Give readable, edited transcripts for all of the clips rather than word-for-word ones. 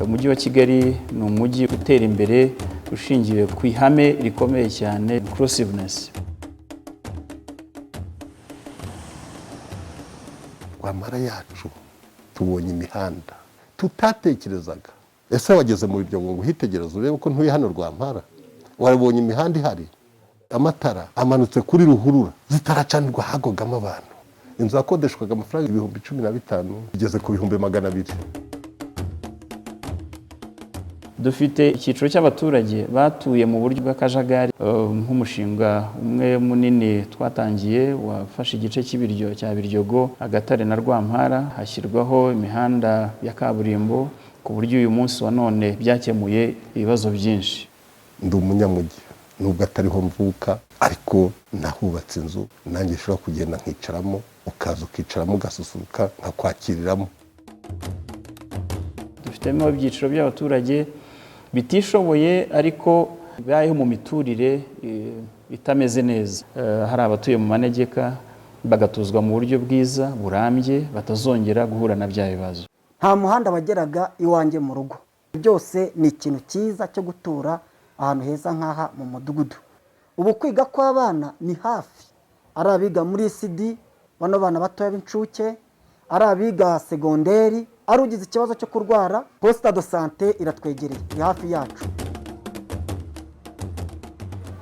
Umujyi wa Kigali ni umujyi utera imbere ushingiye ku ihame rikomeye cyane inclusiveness. Rwamara yacu tubonye imihanda tutatekerezaga. Ese wageze muri ibyo ngo uhitegereze urebe ko ntuye hano Rwamara? Warabonye imihanda ihari, amatara amanutse kuri ruhurura zitaracanirwa hagogamo abantu. Inzu yakodeshwaga amafaranga 15,000 igeze ku 200,000. Dufite icyiciro cy'abaturage batuye mu buryo bw'akajagari, nk'umushinga umwe munini twatangiye wafashe igice cy'ibiryo cya Biryogo, Agatare na Rwampara, hashyirwaho imihanda ya kaburimbo ku buryo uyu munsi wa none byakemuye ibibazo byinshi. Ndi umunyamujyi nubwo atariho mvuka, ariko nahubatse inzu nanjye nshobora kugenda nkicaramo, ukaza ukicaramo ugasusuruka nkakwakiriramo. Dufitemo ibyiciro by'abaturage bitishoboye ariko bayeho mu miturire itameze neza. Hari abatuye mu manegeka bagatuzwa mu buryo bwiza burambye batazongera guhura na bya bibazo. Nta muhanda wageraga iwanjye mu rugo. Byose ni ikintu cyiza cyo gutura ahantu heza nk'aha mu mudugudu. Ubu kwiga kw'abana ni hafi. Ari abiga muri CD, bano bana batoya b'incuke, ari abiga segonderi, ari ugize ikibazo cyo kurwara, poste de santé iratwegereye, iri hafi yacu.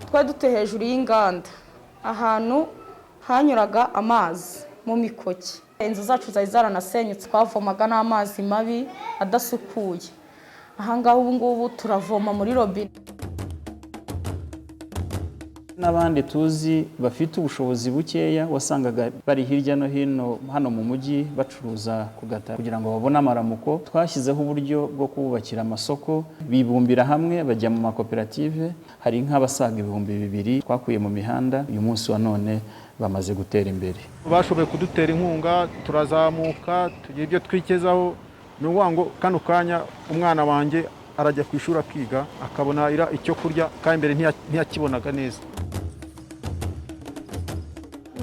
Twari dutuye hejuru y'inganda, ahantu hanyuraga amazi mu mikoki. Inzu zacu zari zaranasenyutse, twavomaga n'amazi mabi adasukuye. Ahangaha ubu ngubu turavoma muri robine. N'abandi tuzi bafite ubushobozi bukeya wasangaga bari hirya no hino hano mu mujyi bacuruza ku gataro kugira ngo babone amaramuko. Twashyizeho uburyo bwo kubakira amasoko, bibumbira hamwe bajya mu makoperative. Hari nk'abasaga 2,000 twakuye mu mihanda, uyu munsi wa none bamaze gutera imbere. Bashoboye kudutera inkunga, turazamuka, tugiye ibyo twikezaho. Ni ngo kano kanya umwana wanjye arajya ku ishuri akiga, akabona icyo kurya, kandi mbere ntiyakibonaga neza.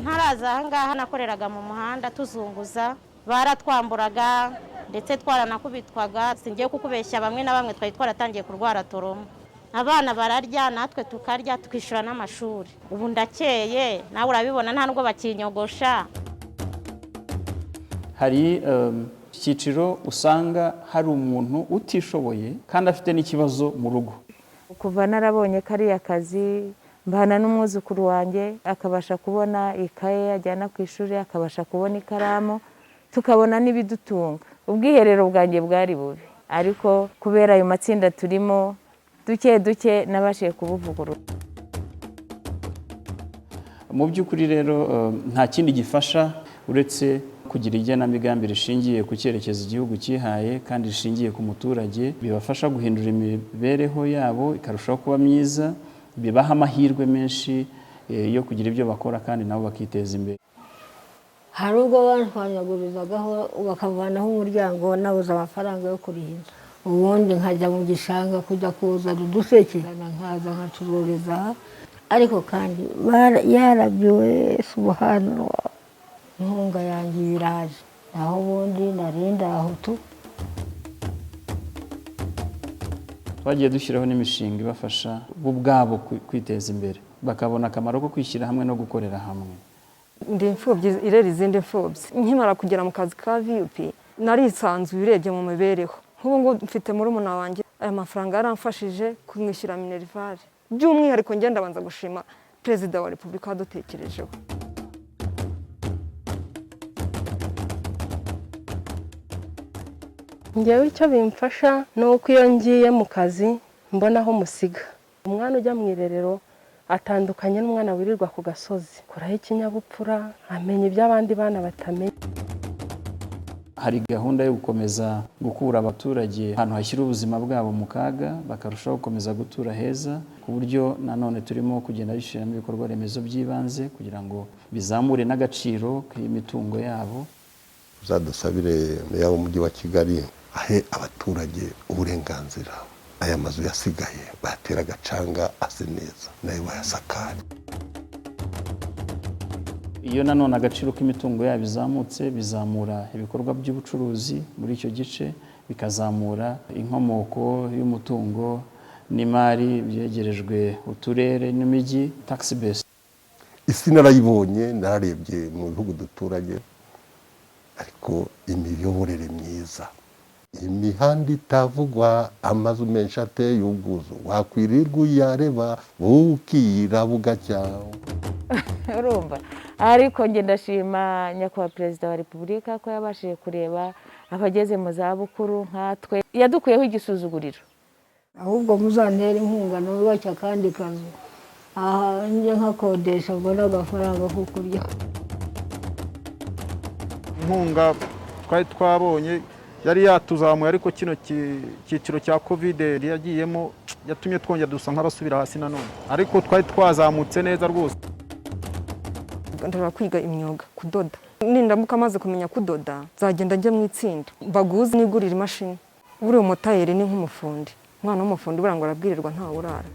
Ntaraza ahangaha nakoreraga mu muhanda tuzunguza, baratwamburaga ndetse twaranakubitwaga. Singiye kukubeshya, bamwe na bamwe twari twaratangiye kurwara toromo. Abana bararya, natwe tukarya, tukishura n'amashuri. Ubu ndakeye, nawe urabibona nta nubwo bakinyogosha. Hari icyiciro usanga hari umuntu utishoboye kandi afite n'ikibazo mu rugo. Kuva narabonye kariya kazi, mbana n'umwuzukuru wanjye akabasha kubona ikaye ajyana ku ishuri, akabasha kubona ikaramu, tukabona n'ibidutunga. Ubwiherero bwanjye bwari bubi, ariko kubera ayo matsinda turimo duke nabashiye kubuvugurura. Mu by'ukuri rero nta kindi gifasha uretse kugira igenamigambi rishingiye ku cyerekezo igihugu cyihaye kandi rishingiye ku muturage, bibafasha guhindura imibereho yabo ikarushaho kuba myiza, bibaha amahirwe menshi yo kugira ibyo bakora kandi nabo bakiteza imbere. Hari ubwo bantwanyagurizagaho bakavanaho umuryango nabuze amafaranga yo kurihinda. Ubundi nkajya mu gishanga kujya kuzana uduseke, nkaza nkacururiza. Ariko kandi yarabyiwe subhanallah, inkunga yanjye biraje, naho ubundi narinda aho tu. Twagiye dushyiraho n'imishinga ibafasha bo ubwabo kwiteza imbere, bakabona akamaro ko kwishyira hamwe no gukorera hamwe. Ndi imfubyi irera izindi mfubyi. Nkimara kugera mu kazi ka VUP narisanzuye urebye mu mibereho. Nk'ubu ngo mfite murumuna wanjye, aya mafaranga yaramfashije kumwishyura minerivare. By'umwihariko ngenda banza gushima Perezida wa Repubulika wadutekerejeho. Njyewe icyo bimfasha ni uko iyo ngiye mu kazi mbona aho musiga. Umwana ujya mu irerero atandukanye n'umwana wirirwa ku gasozi. Koraho ikinyabupfura, amenya ibyo abandi bana batamenya. Hari gahunda yo gukomeza gukura abaturage ahantu hashyira ubuzima bwabo mu kaga, bakarushaho gukomeza gutura heza, ku buryo nanone turimo kugenda dushyiramo ibikorwa remezo by'ibanze kugira ngo bizamure n'agaciro k'imitungo yabo. Uzadusabire meya w'umujyi wa Kigali ahe abaturage uburenganzira. Aya mazu yasigaye batera agacanga ase neza, nayo bayasakare. Iyo nanone agaciro k'imitungo yabo bizamutse, bizamura ibikorwa by'ubucuruzi muri icyo gice, bikazamura inkomoko y'umutungo n'imari byegerejwe uturere n'imijyi tax base. Isi narayibonye, nararebye mu bihugu duturanye, ariko imiyoborere myiza, imihanda itavugwa, amazu menshi ateye ubwuzu, wakwirirwa uyareba bukira bugacya. urumva. Ariko njye ndashima nyakubahwa perezida wa repubulika ko yabashije kureba abageze mu zabukuru nkatwe, yadukuyeho igisuzuguriro. ahubwo muzantera inkunga nubake akandi kazu, aha njye nkakodesha mbona agafaranga ko kurya. inkunga twari twabonye yari yatuzamuye, ariko kino cyiciro cya covid yagiyemo yatumye twongera dusa nk'abasubira hasi nanone, ariko twari twazamutse neza rwose. ndashaka kwiga imyuga, kudoda. Nindamuka maze kumenya kudoda nzagenda njye mu itsinda baguze nigurira imashini. Buri umutayeri ni nk'umufundi, umwana w'umufundi burangwa arabwirirwa ntawe urara.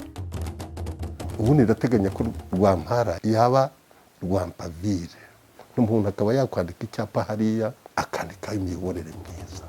Ubundi ndateganya ko Rwampara yaba Rwampavire, n'umuntu akaba yakwandika icyapa hariya akandika imiyoborere myiza.